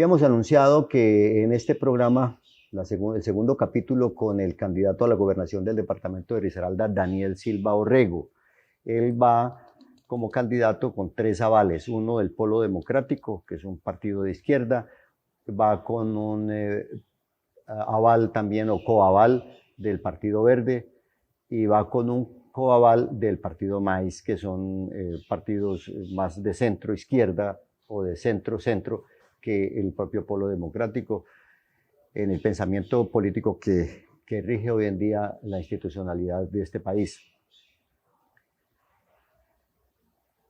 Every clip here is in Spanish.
Habíamos anunciado que en este programa, el segundo capítulo con el candidato a la gobernación del departamento de Risaralda, Daniel Silva Orrego. Él va como candidato con 3 avales, uno del Polo Democrático, que es un partido de izquierda, va con un aval también o coaval del Partido Verde y va con un coaval del Partido Maíz, que son partidos más de centro-izquierda o de centro-centro que el propio Polo Democrático en el pensamiento político que rige hoy en día la institucionalidad de este país.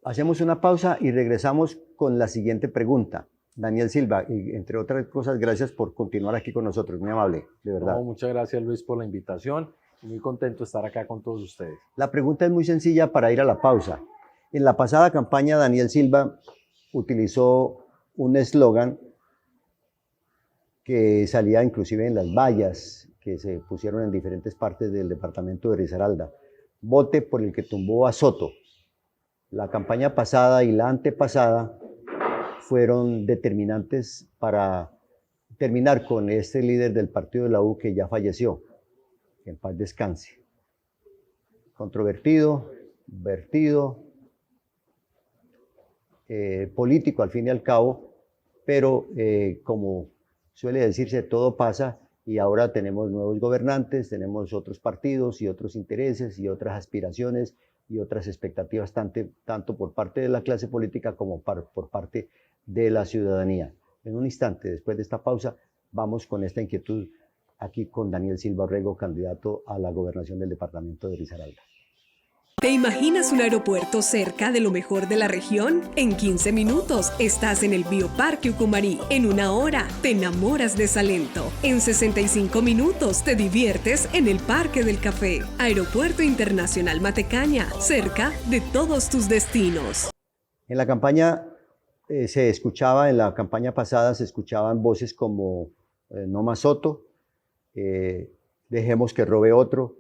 Hacemos una pausa y regresamos con la siguiente pregunta. Daniel Silva, y entre otras cosas, gracias por continuar aquí con nosotros, muy amable, de verdad. No, muchas gracias, Luis, por la invitación. Muy contento de estar acá con todos ustedes. La pregunta es muy sencilla para ir a la pausa. En la pasada campaña, Daniel Silva utilizó un eslogan que salía inclusive en las vallas que se pusieron en diferentes partes del departamento de Risaralda. Vote por el que tumbó a Soto. La campaña pasada y la antepasada fueron determinantes para terminar con este líder del partido de la U que ya falleció. Que en paz descanse. Controvertido, vertido, político al fin y al cabo, pero como suele decirse, todo pasa y ahora tenemos nuevos gobernantes, tenemos otros partidos y otros intereses y otras aspiraciones y otras expectativas tanto por parte de la clase política como por parte de la ciudadanía. En un instante, después de esta pausa, vamos con esta inquietud aquí con Daniel Silva Orrego, candidato a la gobernación del departamento de Risaralda. ¿Te imaginas un aeropuerto cerca de lo mejor de la región? En 15 minutos estás en el Bioparque Ucumarí. En 1 hora te enamoras de Salento. En 65 minutos te diviertes en el Parque del Café. Aeropuerto Internacional Matecaña, cerca de todos tus destinos. En la campaña en la campaña pasada se escuchaban voces como no más Soto, dejemos que robe otro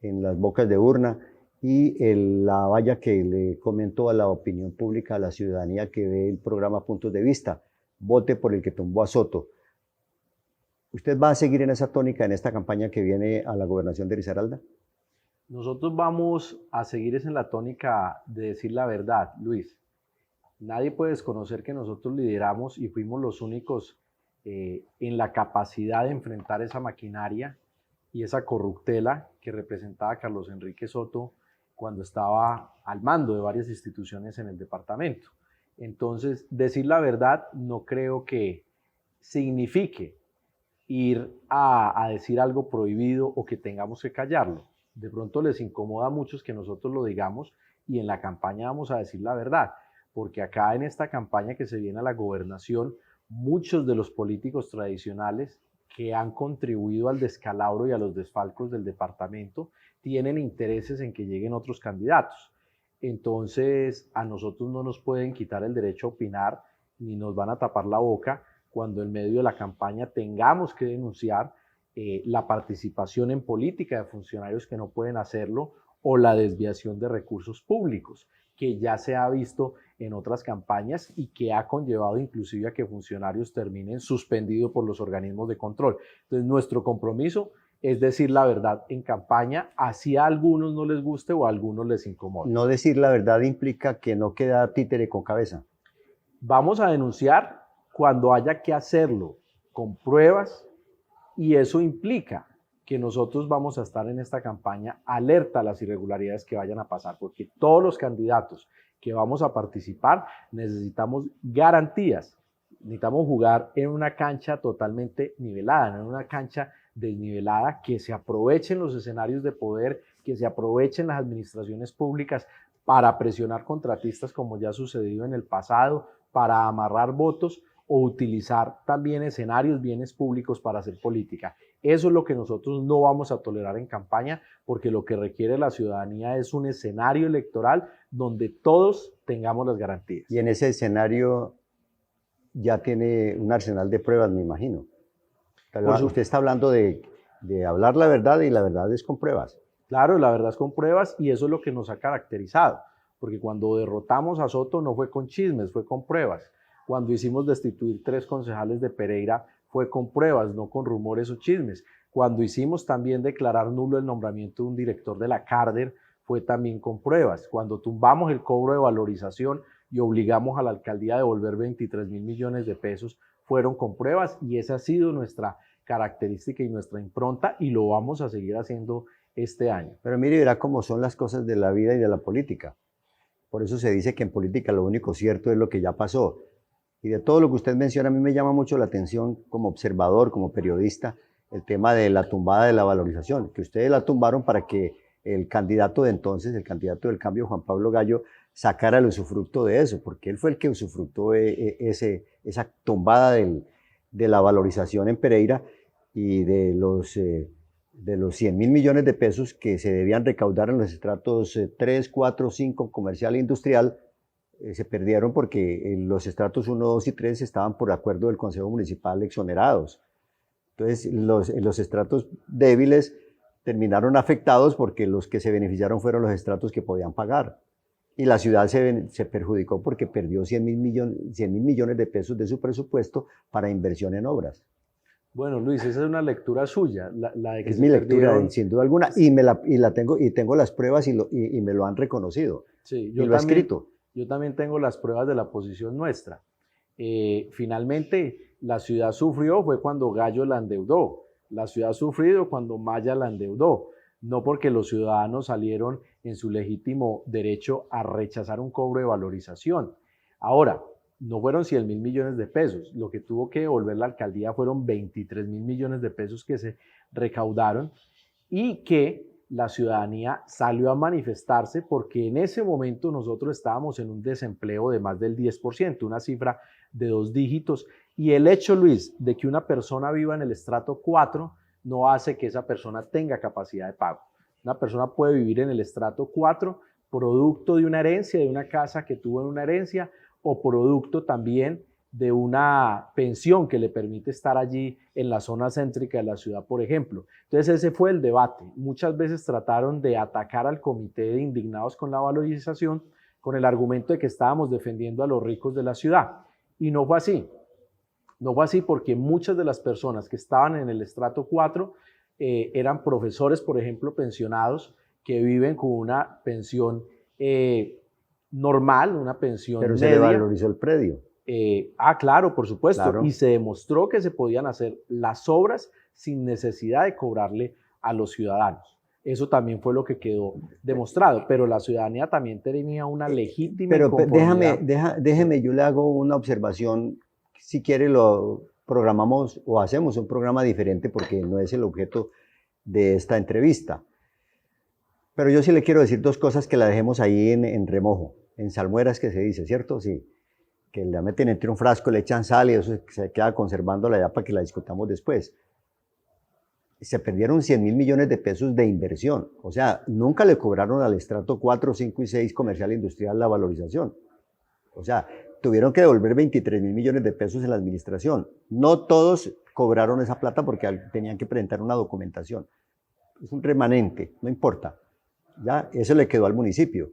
en las bocas de urna. Y la valla que le comentó a la opinión pública, a la ciudadanía que ve el programa Puntos de Vista, vote por el que tumbó a Soto. ¿Usted va a seguir en esa tónica en esta campaña que viene a la gobernación de Risaralda? Nosotros vamos a seguir en la tónica de decir la verdad, Luis. Nadie puede desconocer que nosotros lideramos y fuimos los únicos en la capacidad de enfrentar esa maquinaria y esa corruptela que representaba Carlos Enrique Soto cuando estaba al mando de varias instituciones en el departamento. Entonces, decir la verdad no creo que signifique ir a decir algo prohibido o que tengamos que callarlo. De pronto les incomoda a muchos que nosotros lo digamos y en la campaña vamos a decir la verdad, porque acá en esta campaña que se viene a la gobernación, muchos de los políticos tradicionales que han contribuido al descalabro y a los desfalcos del departamento tienen intereses en que lleguen otros candidatos. Entonces, a nosotros no nos pueden quitar el derecho a opinar ni nos van a tapar la boca cuando en medio de la campaña tengamos que denunciar la participación en política de funcionarios que no pueden hacerlo o la desviación de recursos públicos, que ya se ha visto en otras campañas y que ha conllevado inclusive a que funcionarios terminen suspendidos por los organismos de control. Entonces, nuestro compromiso es decir la verdad en campaña, así a algunos no les guste o a algunos les incomode. No decir la verdad implica que no queda títere con cabeza. Vamos a denunciar cuando haya que hacerlo, con pruebas, y eso implica que nosotros vamos a estar en esta campaña alerta a las irregularidades que vayan a pasar, porque todos los candidatos que vamos a participar necesitamos garantías, necesitamos jugar en una cancha totalmente nivelada, en una cancha desnivelada, que se aprovechen los escenarios de poder, que se aprovechen las administraciones públicas para presionar contratistas como ya ha sucedido en el pasado, para amarrar votos o utilizar también escenarios, bienes públicos para hacer política. Eso es lo que nosotros no vamos a tolerar en campaña, porque lo que requiere la ciudadanía es un escenario electoral donde todos tengamos las garantías. Y en ese escenario ya tiene un arsenal de pruebas, me imagino. Usted está hablando de hablar la verdad y la verdad es con pruebas. Claro, la verdad es con pruebas y eso es lo que nos ha caracterizado, porque cuando derrotamos a Soto no fue con chismes, fue con pruebas. Cuando hicimos destituir 3 concejales de Pereira fue con pruebas, no con rumores o chismes. Cuando hicimos también declarar nulo el nombramiento de un director de la Carder fue también con pruebas. Cuando tumbamos el cobro de valorización y obligamos a la alcaldía a devolver 23.000 millones de pesos, fueron con pruebas, y esa ha sido nuestra característica y nuestra impronta, y lo vamos a seguir haciendo este año. Pero mire, verá cómo son las cosas de la vida y de la política. Por eso se dice que en política lo único cierto es lo que ya pasó. Y de todo lo que usted menciona, a mí me llama mucho la atención como observador, como periodista, el tema de la tumbada de la valorización, que ustedes la tumbaron para que el candidato de entonces, el candidato del cambio, Juan Pablo Gallo, sacara el usufructo de eso, porque él fue el que usufructó esa tumbada de la valorización en Pereira, y de los 100.000 millones de pesos que se debían recaudar en los estratos 3, 4, 5, comercial e industrial, se perdieron porque los estratos 1, 2 y 3 estaban por acuerdo del Consejo Municipal exonerados. Entonces los estratos débiles terminaron afectados porque los que se beneficiaron fueron los estratos que podían pagar. Y la ciudad se perjudicó porque perdió 100.000 millones de pesos de su presupuesto para inversión en obras. Bueno, Luis, esa es una lectura suya, la de que es se mi lectura, perdieron... sin duda alguna, y tengo las pruebas y me lo han reconocido, Sí, y lo he escrito. Yo también tengo las pruebas de la posición nuestra. Finalmente, la ciudad sufrió fue cuando Gallo la endeudó. La ciudad ha sufrido cuando Maya la endeudó. No porque los ciudadanos salieron en su legítimo derecho a rechazar un cobro de valorización. Ahora, no fueron 100.000 millones de pesos. Lo que tuvo que devolver la alcaldía fueron 23.000 millones de pesos que se recaudaron, y que la ciudadanía salió a manifestarse porque en ese momento nosotros estábamos en un desempleo de más del 10%, una cifra de 2 dígitos. Y el hecho, Luis, de que una persona viva en el estrato 4 no hace que esa persona tenga capacidad de pago. Una persona puede vivir en el estrato 4 producto de una herencia, de una casa que tuvo en una herencia, o producto también de una pensión que le permite estar allí en la zona céntrica de la ciudad, por ejemplo. Entonces ese fue el debate. Muchas veces trataron de atacar al comité de indignados con la valorización con el argumento de que estábamos defendiendo a los ricos de la ciudad. Y no fue así. No fue así porque muchas de las personas que estaban en el estrato 4 eran profesores, por ejemplo, pensionados, que viven con una pensión normal, una pensión Pero media. se le valorizó el predio. Claro, por supuesto. Claro. Y se demostró que se podían hacer las obras sin necesidad de cobrarle a los ciudadanos. Eso también fue lo que quedó demostrado, pero la ciudadanía también tenía una legítima Pero inconformidad. déjeme, yo le hago una observación. Si quiere lo programamos o hacemos un programa diferente porque no es el objeto de esta entrevista. Pero yo sí le quiero decir 2 cosas que la dejemos ahí en remojo, en salmueras que se dice, ¿cierto? Sí, que la meten entre un frasco, le echan sal y eso se queda conservándola ya para que la discutamos después. Se perdieron 100.000 millones de pesos de inversión, o sea, nunca le cobraron al estrato 4, 5 y 6 comercial e industrial la valorización. O sea, tuvieron que devolver 23.000 millones de pesos en la administración. No todos cobraron esa plata porque tenían que presentar una documentación. Es un remanente, no importa. Ya, eso le quedó al municipio.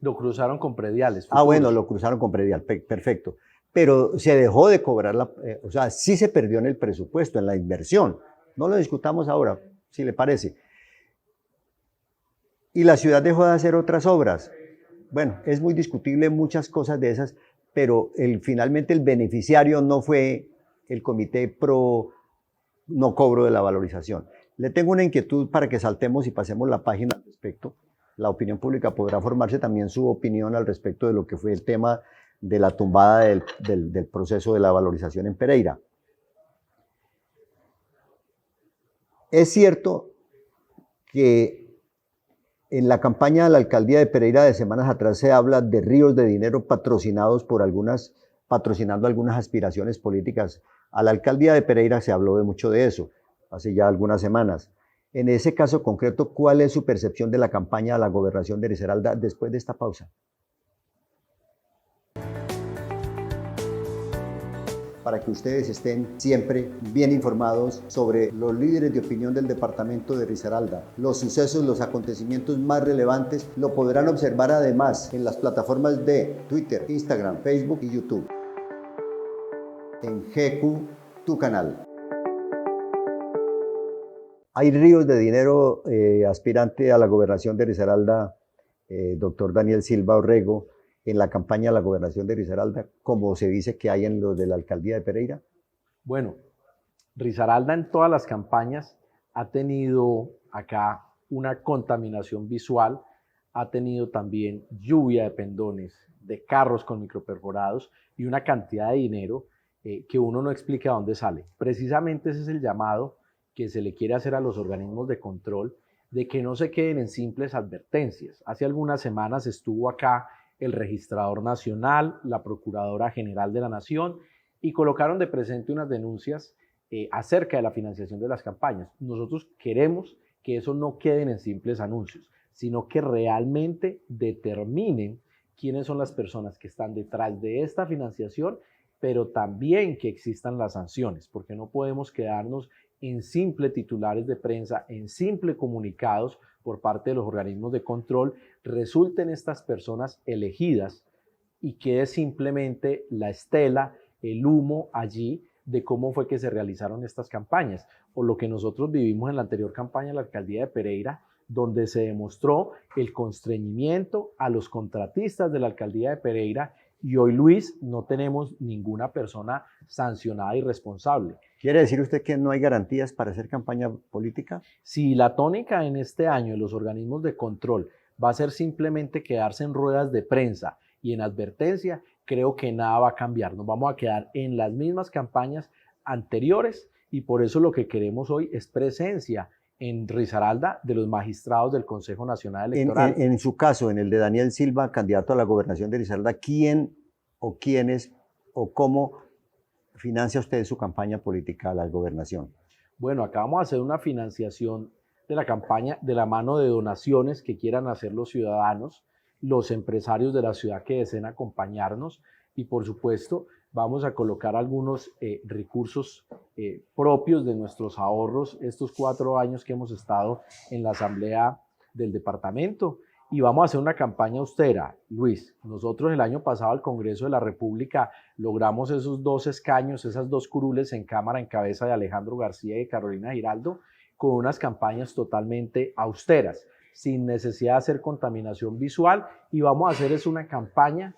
Lo cruzaron con prediales. Bueno, lo cruzaron con predial, perfecto. Pero se dejó de cobrar, o sea, sí se perdió en el presupuesto, en la inversión. No lo discutamos ahora, si le parece. Y la ciudad dejó de hacer otras obras. Bueno, es muy discutible muchas cosas de esas, pero finalmente el beneficiario no fue el comité pro no cobro de la valorización. Le tengo una inquietud para que saltemos y pasemos la página al respecto. La opinión pública podrá formarse también su opinión al respecto de lo que fue el tema de la tumbada del proceso de la valorización en Pereira. Es cierto que en la campaña de la alcaldía de Pereira de semanas atrás se habla de ríos de dinero patrocinados por patrocinando algunas aspiraciones políticas. A la alcaldía de Pereira se habló mucho de eso hace ya algunas semanas. En ese caso concreto, ¿cuál es su percepción de la campaña a la gobernación de Risaralda después de esta pausa? Para que ustedes estén siempre bien informados sobre los líderes de opinión del departamento de Risaralda. Los sucesos, los acontecimientos más relevantes lo podrán observar además en las plataformas de Twitter, Instagram, Facebook y YouTube. en GQ, tu canal. Hay ríos de dinero, aspirante a la gobernación de Risaralda, doctor Daniel Silva Orrego, en la campaña a la gobernación de Risaralda, como se dice que hay en los de la alcaldía de Pereira. Bueno, Risaralda en todas las campañas ha tenido acá una contaminación visual, ha tenido también lluvia de pendones, de carros con microperforados y una cantidad de dinero que uno no explica de dónde sale. Precisamente ese es el llamado que se le quiere hacer a los organismos de control, de que no se queden en simples advertencias. Hace algunas semanas estuvo acá el registrador nacional, la Procuradora General de la Nación, y colocaron de presente unas denuncias acerca de la financiación de las campañas. Nosotros queremos que eso no queden en simples anuncios, sino que realmente determinen quiénes son las personas que están detrás de esta financiación, pero también que existan las sanciones, porque no podemos quedarnos en simples titulares de prensa, en simples comunicados por parte de los organismos de control. Resulten estas personas elegidas y quede simplemente la estela, el humo allí de cómo fue que se realizaron estas campañas, o lo que nosotros vivimos en la anterior campaña de la alcaldía de Pereira, donde se demostró el constreñimiento a los contratistas de la alcaldía de Pereira, y hoy, Luis, no tenemos ninguna persona sancionada y responsable. ¿Quiere decir usted que no hay garantías para hacer campaña política? Si la tónica en este año de los organismos de control va a ser simplemente quedarse en ruedas de prensa y en advertencia, creo que nada va a cambiar. Nos vamos a quedar en las mismas campañas anteriores, y por eso lo que queremos hoy es presencia en Risaralda de los magistrados del Consejo Nacional Electoral. En su caso, en el de Daniel Silva, candidato a la gobernación de Risaralda, ¿quién o quiénes o cómo financia usted su campaña política a la gobernación? Bueno, acá vamos a hacer una financiación de la campaña de la mano de donaciones que quieran hacer los ciudadanos, los empresarios de la ciudad que deseen acompañarnos, y por supuesto vamos a colocar algunos recursos propios de nuestros ahorros estos 4 años que hemos estado en la asamblea del departamento, y vamos a hacer una campaña austera. Luis, nosotros el año pasado al Congreso de la República logramos esos 2 escaños, esas 2 curules en Cámara en cabeza de Alejandro García y Carolina Giraldo, con unas campañas totalmente austeras, sin necesidad de hacer contaminación visual, y vamos a hacer es una campaña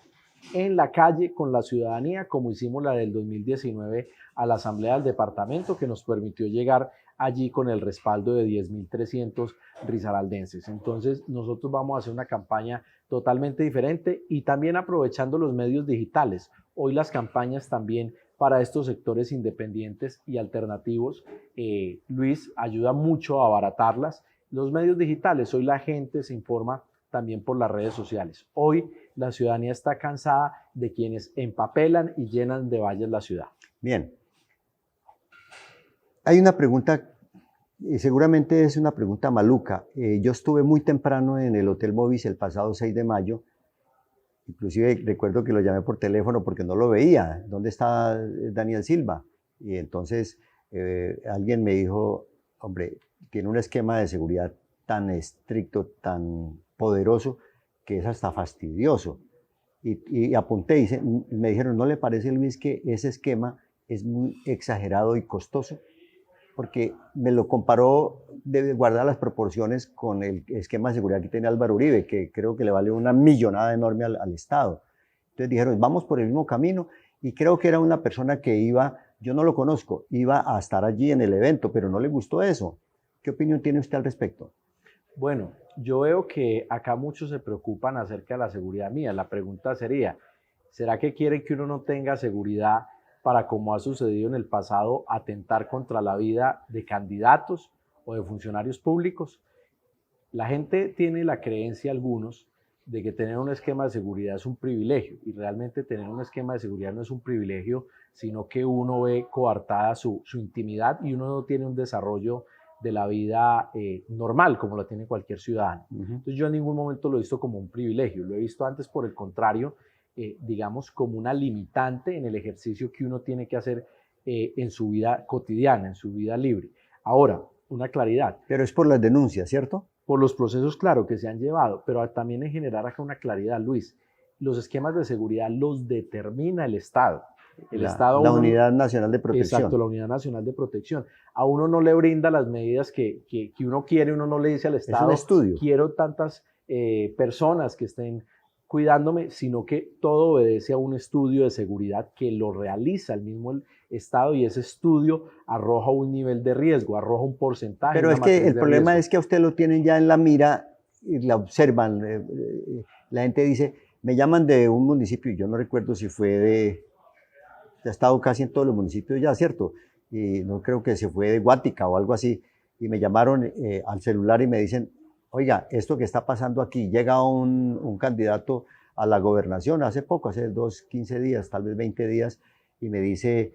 en la calle con la ciudadanía, como hicimos la del 2019 a la Asamblea del Departamento, que nos permitió llegar allí con el respaldo de 10.300 risaraldenses. Entonces nosotros vamos a hacer una campaña totalmente diferente, y también aprovechando los medios digitales. Hoy las campañas también para estos sectores independientes y alternativos, Luis, ayuda mucho a abaratarlas. Los medios digitales, hoy la gente se informa también por las redes sociales. Hoy la ciudadanía está cansada de quienes empapelan y llenan de valles la ciudad. Bien. Hay una pregunta, y seguramente es una pregunta maluca. Yo estuve muy temprano en el Hotel Movis el pasado 6 de mayo. Inclusive recuerdo que lo llamé por teléfono porque no lo veía. ¿Dónde está Daniel Silva? Y entonces alguien me dijo, hombre, tiene un esquema de seguridad tan estricto, tan poderoso, que es hasta fastidioso. Y apunté y me dijeron, ¿no le parece, Luis, que ese esquema es muy exagerado y costoso? Porque me lo comparó, de guardar las proporciones, con el esquema de seguridad que tiene Álvaro Uribe, que creo que le vale una millonada enorme al Estado. Entonces dijeron, vamos por el mismo camino, y creo que era una persona que iba, yo no lo conozco, iba a estar allí en el evento, pero no le gustó eso. ¿Qué opinión tiene usted al respecto? Bueno, yo veo que acá muchos se preocupan acerca de la seguridad mía. La pregunta sería, ¿será que quieren que uno no tenga seguridad para, como ha sucedido en el pasado, atentar contra la vida de candidatos o de funcionarios públicos? La gente tiene la creencia, algunos, de que tener un esquema de seguridad es un privilegio, y realmente tener un esquema de seguridad no es un privilegio, sino que uno ve coartada su intimidad, y uno no tiene un desarrollo de la vida normal como la tiene cualquier ciudadano. Entonces yo en ningún momento lo he visto como un privilegio, lo he visto antes, por el contrario, digamos, como una limitante en el ejercicio que uno tiene que hacer en su vida cotidiana, en su vida libre. Ahora, una claridad. Pero es por las denuncias, ¿cierto? Por los procesos, claro, que se han llevado, pero también en generar acá una claridad, Luis. Los esquemas de seguridad los determina el Estado. La Unidad Nacional de Protección. Exacto, la Unidad Nacional de Protección. A uno no le brinda las medidas que uno quiere, uno no le dice al Estado, es un estudio. Quiero tantas personas que estén cuidándome, sino que todo obedece a un estudio de seguridad que lo realiza el mismo Estado, y ese estudio arroja un nivel de riesgo, arroja un porcentaje. Pero es que el problema es que a usted lo tienen ya en la mira y la observan. La gente dice, me llaman de un municipio, y yo no recuerdo si fue ha estado casi en todos los municipios ya, ¿cierto? Y no creo que se fue de Guática o algo así, y me llamaron al celular y me dicen, oiga, esto que está pasando aquí, llega un candidato a la gobernación hace poco, hace 15 días, tal vez 20 días, y me dice,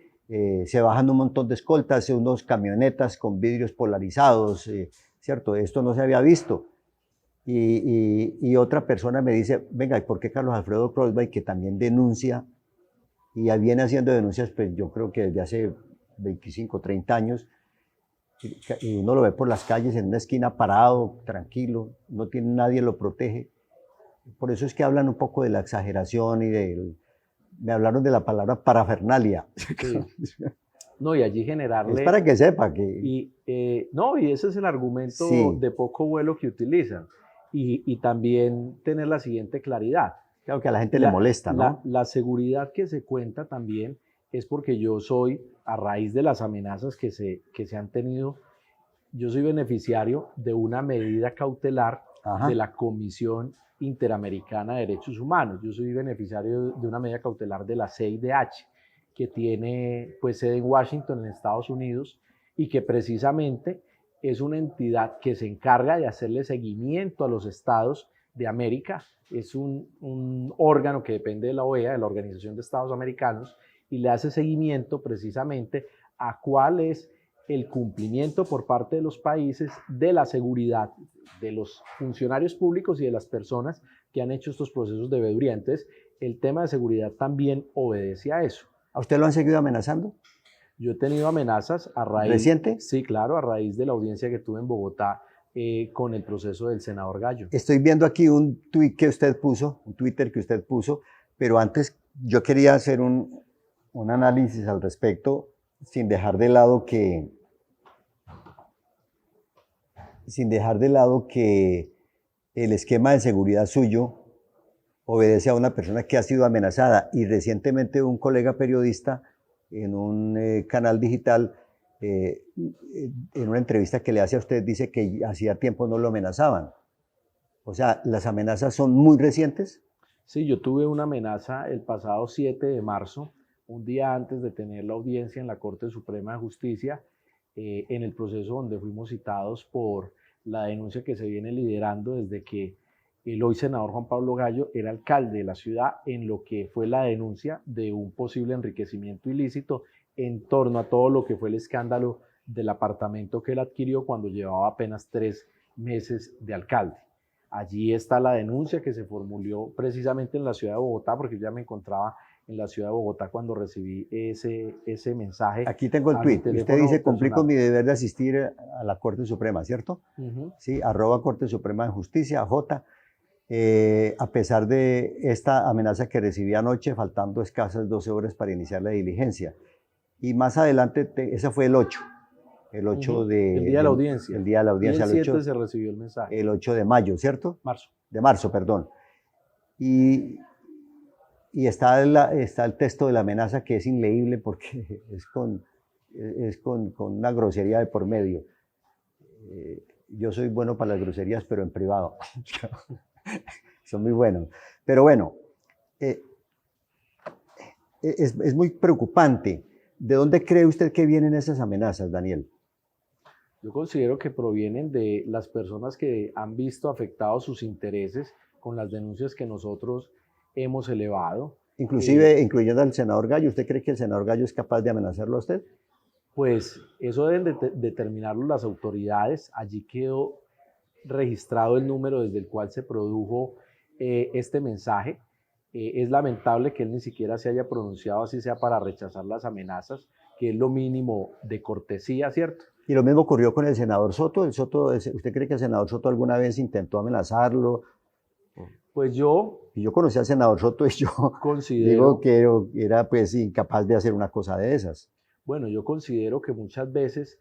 se bajan un montón de escoltas, unos camionetas con vidrios polarizados, ¿cierto? Esto no se había visto. Y otra persona me dice, venga, ¿y por qué Carlos Alfredo Crosby, que también denuncia, y viene haciendo denuncias, pues yo creo que desde hace 25, 30 años, y uno lo ve por las calles en una esquina parado, tranquilo, no tiene nadie, lo protege? Por eso es que hablan un poco de la exageración me hablaron de la palabra parafernalia. Sí. No, y allí generarle... Es para que sepa que... Y ese es el argumento de poco vuelo que utilizan. Y también tener la siguiente claridad. Claro que a la gente le molesta, ¿no? La seguridad que se cuenta también es porque yo soy, a raíz de las amenazas que se han tenido, yo soy beneficiario de una medida cautelar de la Comisión Interamericana de Derechos Humanos. Yo soy beneficiario de una medida cautelar de la CIDH, que tiene pues sede en Washington, en Estados Unidos, y que precisamente es una entidad que se encarga de hacerle seguimiento a los estados de América. Es un órgano que depende de la OEA, de la Organización de Estados Americanos, y le hace seguimiento precisamente a cuál es el cumplimiento por parte de los países de la seguridad de los funcionarios públicos y de las personas que han hecho estos procesos de veeduría. Entonces, el tema de seguridad también obedece a eso. ¿A usted lo han seguido amenazando? Yo he tenido amenazas a raíz... ¿Reciente? Sí, claro, a raíz de la audiencia que tuve en Bogotá con el proceso del senador Gallo. Estoy viendo aquí un tuit que usted puso, un Twitter que usted puso, pero antes yo quería hacer un análisis al respecto, sin dejar de lado que el esquema de seguridad suyo obedece a una persona que ha sido amenazada, y recientemente un colega periodista en un canal digital, en una entrevista que le hace a usted, dice que hacía tiempo no lo amenazaban. O sea, ¿las amenazas son muy recientes? Sí, yo tuve una amenaza el pasado 7 de marzo, un día antes de tener la audiencia en la Corte Suprema de Justicia, en el proceso donde fuimos citados por la denuncia que se viene liderando desde que el hoy senador Juan Pablo Gallo era alcalde de la ciudad, en lo que fue la denuncia de un posible enriquecimiento ilícito en torno a todo lo que fue el escándalo del apartamento que él adquirió cuando llevaba apenas 3 meses de alcalde. Allí está la denuncia que se formuló precisamente en la ciudad de Bogotá, porque yo ya me encontraba en la ciudad de Bogotá cuando recibí ese mensaje. Aquí tengo el tuit. Usted dice, cumplí con mi deber de asistir a la Corte Suprema, ¿cierto? Sí, @ Corte Suprema de Justicia, J. A pesar de esta amenaza que recibí anoche, faltando escasas 12 horas para iniciar la diligencia. Y más adelante, ese fue el 8. El 8 de... El día de la audiencia. El día de la audiencia. Y el 7 se recibió el mensaje. El 8 de mayo, ¿cierto? Marzo. De marzo, perdón. Y está el texto de la amenaza, que es inleíble porque es con una grosería de por medio. Yo soy bueno para las groserías, pero en privado. Son muy buenos. Pero bueno, es muy preocupante. ¿De dónde cree usted que vienen esas amenazas, Daniel? Yo considero que provienen de las personas que han visto afectados sus intereses con las denuncias que nosotros hemos elevado. Inclusive, incluyendo al senador Gallo. ¿Usted cree que el senador Gallo es capaz de amenazarlo a usted? Pues eso deben determinarlo las autoridades. Allí quedó registrado el número desde el cual se produjo este mensaje. Es lamentable que él ni siquiera se haya pronunciado, así sea para rechazar las amenazas, que es lo mínimo de cortesía, ¿cierto? Y lo mismo ocurrió con el senador Soto. ¿Usted cree que el senador Soto alguna vez intentó amenazarlo? Pues yo Y yo conocí al senador Soto y yo considero, digo que era pues incapaz de hacer una cosa de esas. bueno, yo considero que muchas veces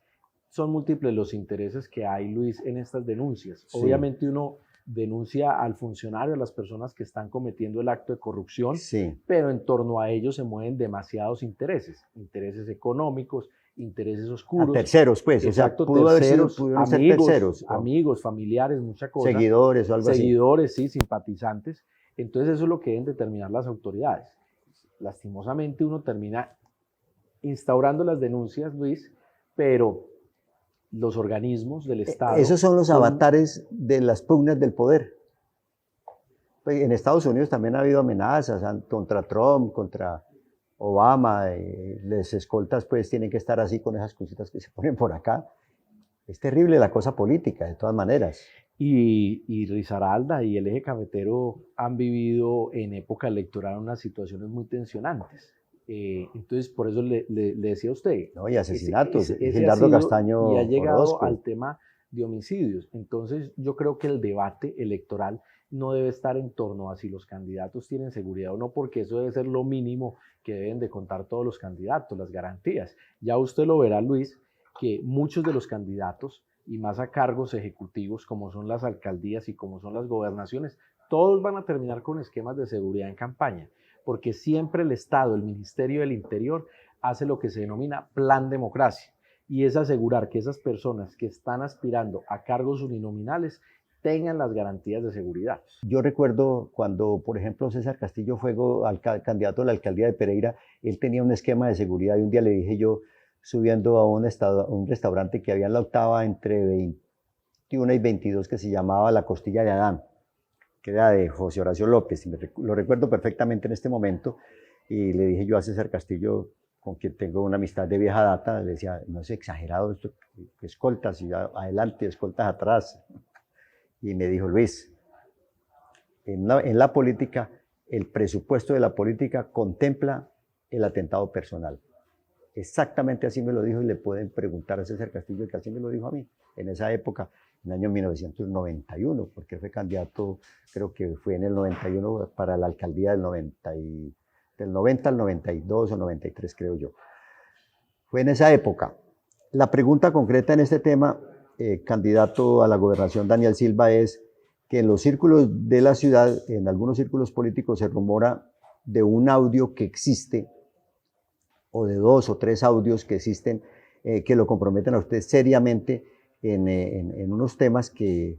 son múltiples los intereses que hay, Luis, en estas denuncias. Sí. Obviamente uno denuncia al funcionario, a las personas que están cometiendo el acto de corrupción, Sí, pero en torno a ellos se mueven demasiados intereses, intereses económicos, intereses a oscuros. terceros pues, Exacto, o sea, pudo haber sido, terceros, pudieron ser amigos, terceros, o amigos, familiares, mucha cosa. seguidores o algo así. Seguidores, sí, simpatizantes. Entonces eso es lo que deben determinar las autoridades. Lastimosamente uno termina instaurando las denuncias, Luis, pero los organismos del Estado... Esos son los avatares de las pugnas del poder. Pues, en Estados Unidos también ha habido amenazas contra Trump, contra Obama, las escoltas pues tienen que estar así con esas cositas que se ponen por acá. Es terrible la cosa política, de todas maneras. Y Risaralda y el eje cafetero han vivido en época electoral unas situaciones muy tensionantes. Entonces, por eso le decía a usted. ¿No? Y asesinatos. Ese Gilardo ha sido, Castaño y ha llegado Orozco. al tema de homicidios. Entonces, yo creo que el debate electoral no debe estar en torno a si los candidatos tienen seguridad o no, porque eso debe ser lo mínimo que deben de contar todos los candidatos, las garantías. Ya usted lo verá, Luis, que muchos de los candidatos, y más a cargos ejecutivos como son las alcaldías y como son las gobernaciones, todos van a terminar con esquemas de seguridad en campaña, porque siempre el Estado, el Ministerio del Interior, hace lo que se denomina plan democracia, y es asegurar que esas personas que están aspirando a cargos uninominales tengan las garantías de seguridad. Yo recuerdo cuando, por ejemplo, César Castillo fue candidato a la alcaldía de Pereira, él tenía un esquema de seguridad y un día le dije yo, subiendo a un restaurante que había en la octava entre 21 y 22 que se llamaba La Costilla de Adán, que era de José Horacio López, y lo recuerdo perfectamente en este momento, y le dije yo a César Castillo, con quien tengo una amistad de vieja data, le decía, no es exagerado esto, escoltas y adelante, escoltas atrás. Y me dijo, Luis, en la política, el presupuesto de la política contempla el atentado personal. Exactamente así me lo dijo y le pueden preguntar a César Castillo que así me lo dijo a mí en esa época, en el año 1991, porque fue candidato, creo que fue en el 91 para la alcaldía del 90 al 92 o 93, creo yo. Fue en esa época. La pregunta concreta en este tema, candidato a la gobernación Daniel Silva, es que en los círculos de la ciudad, en algunos círculos políticos, se rumora de un audio que existe, o de 2 o 3 audios que existen, que lo comprometen a usted seriamente en unos temas que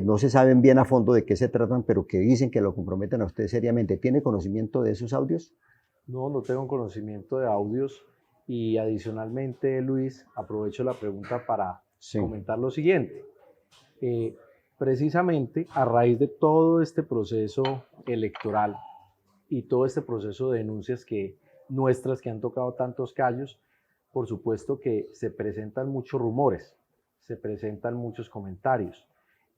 no se saben bien a fondo de qué se tratan, pero que dicen que lo comprometen a usted seriamente. ¿Tiene conocimiento de esos audios? No, no tengo conocimiento de audios, y adicionalmente, Luis, aprovecho la pregunta para comentar lo siguiente. Precisamente a raíz de todo este proceso electoral y todo este proceso de denuncias nuestras que han tocado tantos callos, por supuesto que se presentan muchos rumores, se presentan muchos comentarios,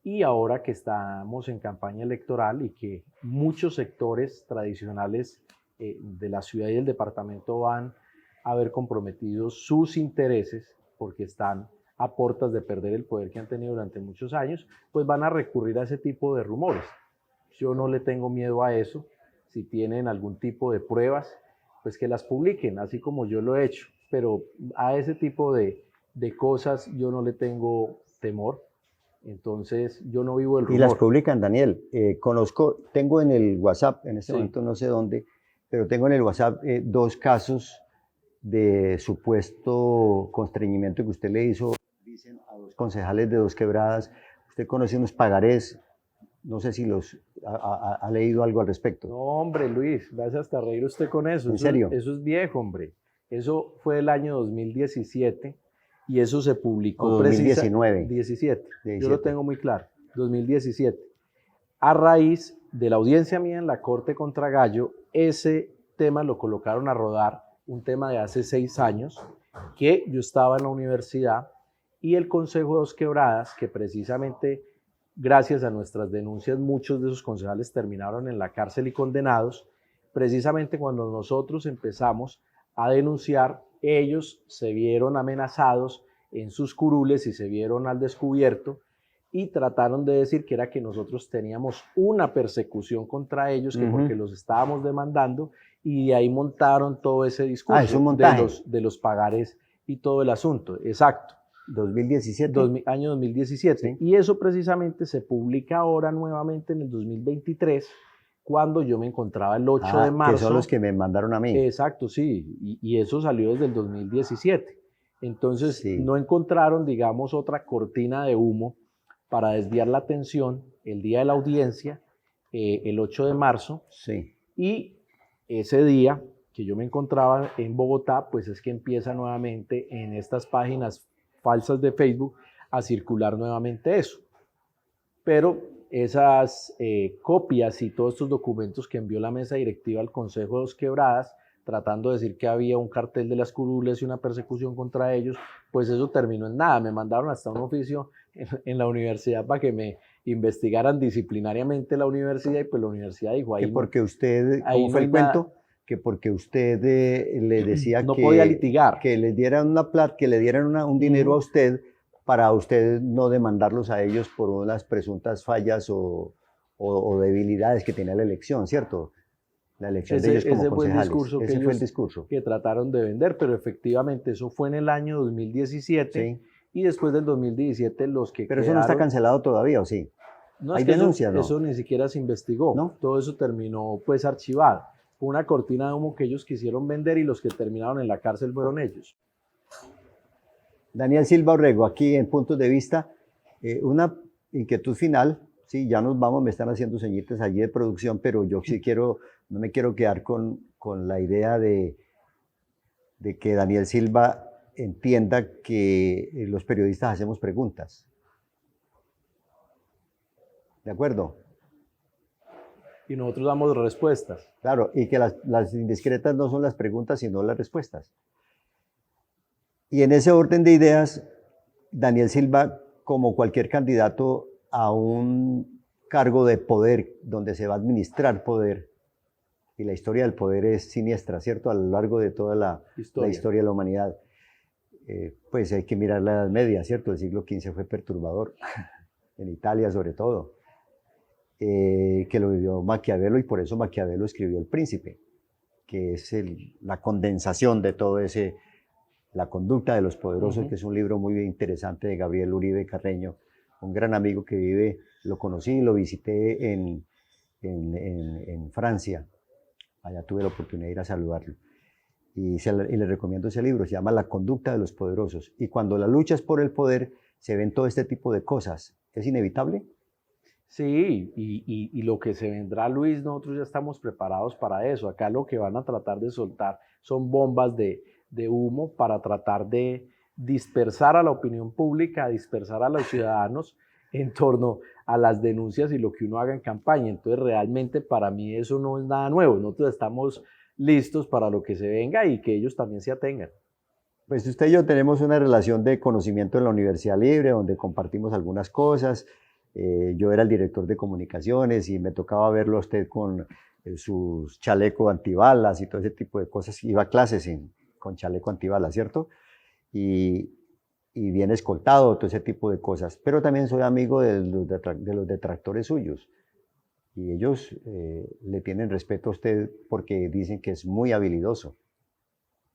y ahora que estamos en campaña electoral y que muchos sectores tradicionales de la ciudad y del departamento van a ver comprometidos sus intereses porque están a portas de perder el poder que han tenido durante muchos años, pues van a recurrir a ese tipo de rumores. Yo no le tengo miedo a eso. Si tienen algún tipo de pruebas, pues que las publiquen, así como yo lo he hecho, pero a ese tipo de cosas yo no le tengo temor. Entonces yo no vivo el rumor. Y las publican, Daniel. Tengo en el WhatsApp, en este momento no sé dónde, pero tengo en el WhatsApp 2 casos de supuesto constreñimiento que usted le hizo, dicen, a 2 concejales de Dos Quebradas. Usted conoce unos pagarés, no sé si ha leído algo al respecto. No, hombre, Luis, vas hasta reír usted con eso. ¿En serio? Eso es viejo, hombre. Eso fue el año 2017 y eso se publicó. O 2019. 17. Yo lo tengo muy claro. 2017. A raíz de la audiencia mía en la Corte contra Gallo, ese tema lo colocaron a rodar, un tema de hace 6 años, que yo estaba en la universidad y el Consejo de Dos Quebradas, que precisamente gracias a nuestras denuncias muchos de esos concejales terminaron en la cárcel y condenados. Precisamente cuando nosotros empezamos a denunciar, ellos se vieron amenazados en sus curules y se vieron al descubierto, y trataron de decir que era que nosotros teníamos una persecución contra ellos, que porque los estábamos demandando, y de ahí montaron todo ese discurso es un montaje. de los pagares y todo el asunto. Exacto. 2017. Año 2017. Sí. Y eso precisamente se publica ahora nuevamente en el 2023, cuando yo me encontraba el 8 de marzo. Que son los que me mandaron a mí. Exacto, sí. Y eso salió desde el 2017. Entonces, Sí. no encontraron, digamos, otra cortina de humo para desviar la atención el día de la audiencia, el 8 de marzo. Sí. Y ese día que yo me encontraba en Bogotá, pues es que empieza nuevamente en estas páginas falsas de Facebook a circular nuevamente eso. Pero esas copias y todos estos documentos que envió la mesa directiva al Consejo de Dos Quebradas, tratando de decir que había un cartel de las curules y una persecución contra ellos, pues eso terminó en nada. Me mandaron hasta un oficio en la universidad para que me investigaran disciplinariamente la universidad, y pues la universidad dijo ahí. Que porque usted, ahí ¿cómo fue no el hay nada. cuento? Que porque usted le decía no que podía litigar. Que les dieran una plata, que le dieran un dinero a usted para usted no demandarlos a ellos por unas presuntas fallas o debilidades que tenía la elección, ¿cierto? La elección de ellos como ese fue el concejales. discurso Ese fue el discurso. que trataron de vender, pero efectivamente eso fue en el año 2017, Sí. y después del 2017 los que Pero eso no está cancelado todavía, ¿o sí? No, ¿Hay es que denuncias, no? eso ni siquiera se investigó. ¿No? Todo eso terminó pues archivado. Fue una cortina de humo que ellos quisieron vender, y los que terminaron en la cárcel fueron ellos. Daniel Silva Orrego, aquí en Puntos de Vista, una inquietud final. Sí, ya nos vamos, me están haciendo señitas allí de producción, pero yo sí no me quiero quedar con la idea de que Daniel Silva entienda que los periodistas hacemos preguntas. ¿De acuerdo? Y nosotros damos respuestas. Claro, y que las indiscretas no son las preguntas, sino las respuestas. Y en ese orden de ideas, Daniel Silva, como cualquier candidato a un cargo de poder donde se va a administrar poder, y la historia del poder es siniestra, ¿cierto? A lo largo de toda la historia de la humanidad, pues hay que mirar la Edad Media, ¿cierto? El siglo XV fue perturbador, en Italia sobre todo, que lo vivió Maquiavelo, y por eso Maquiavelo escribió El Príncipe, que es la condensación de todo ese, La conducta de los poderosos, que es un libro muy interesante de Gabriel Uribe Carreño, un gran amigo que vive, lo conocí, lo visité en Francia. Allá tuve la oportunidad de ir a saludarlo. Y le recomiendo ese libro, se llama La conducta de los poderosos. Y cuando la lucha es por el poder, se ven todo este tipo de cosas. ¿Es inevitable? Sí, y lo que se vendrá, Luis, nosotros ya estamos preparados para eso. Acá lo que van a tratar de soltar son bombas de humo para tratar de dispersar a la opinión pública, dispersar a los ciudadanos en torno a las denuncias y lo que uno haga en campaña. Entonces, realmente para mí eso no es nada nuevo. Nosotros estamos listos para lo que se venga y que ellos también se atengan. Pues usted y yo tenemos una relación de conocimiento en la Universidad Libre, donde compartimos algunas cosas. Yo era el director de comunicaciones y me tocaba verlo a usted con sus chalecos antibalas y todo ese tipo de cosas. Iba a clases con chaleco antibalas, ¿cierto? Y bien escoltado, todo ese tipo de cosas. Pero también soy amigo de los detractores suyos. Y ellos le tienen respeto a usted porque dicen que es muy habilidoso.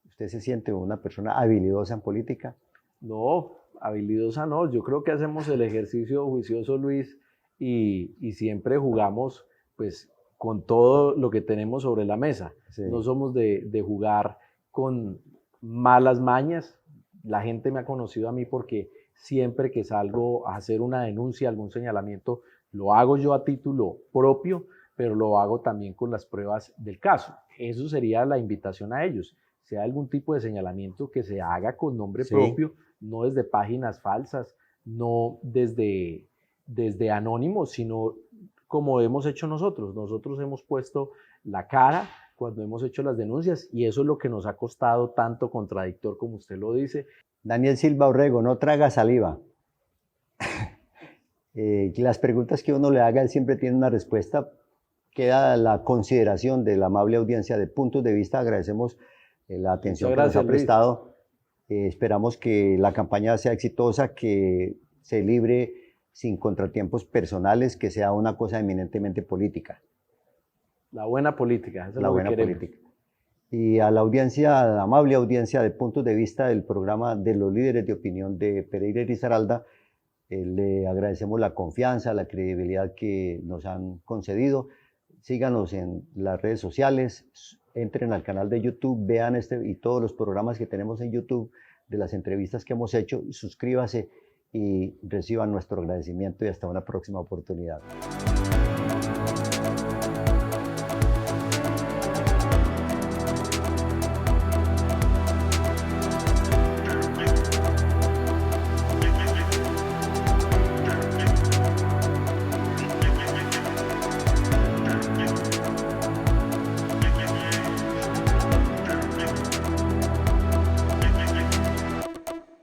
¿Usted se siente una persona habilidosa en política? No, habilidosa no. Yo creo que hacemos el ejercicio juicioso, Luis, y siempre jugamos pues con todo lo que tenemos sobre la mesa. Sí. No somos de jugar con malas mañas. La gente me ha conocido a mí porque siempre que salgo a hacer una denuncia, algún señalamiento, lo hago yo a título propio, pero lo hago también con las pruebas del caso. Eso sería la invitación a ellos. Si hay algún tipo de señalamiento, que se haga con nombre propio, no desde páginas falsas, no desde anónimos, sino como hemos hecho nosotros. Nosotros hemos puesto la cara cuando hemos hecho las denuncias, y eso es lo que nos ha costado tanto contradictor, como usted lo dice. Daniel Silva Orrego, no traga saliva. Las preguntas que uno le haga, él siempre tiene una respuesta. Queda la consideración de la amable audiencia de Puntos de Vista. Agradecemos la atención que nos ha prestado. Esperamos que la campaña sea exitosa, que se libre sin contratiempos personales, que sea una cosa eminentemente política. La buena política, eso es La lo que buena queremos. política. Y a la audiencia, a la amable audiencia de puntos de vista del programa de los líderes de opinión de Pereira y Risaralda, le agradecemos la confianza, la credibilidad que nos han concedido. Síganos en las redes sociales, entren al canal de YouTube, vean este y todos los programas que tenemos en YouTube de las entrevistas que hemos hecho, suscríbase y reciban nuestro agradecimiento y hasta una próxima oportunidad.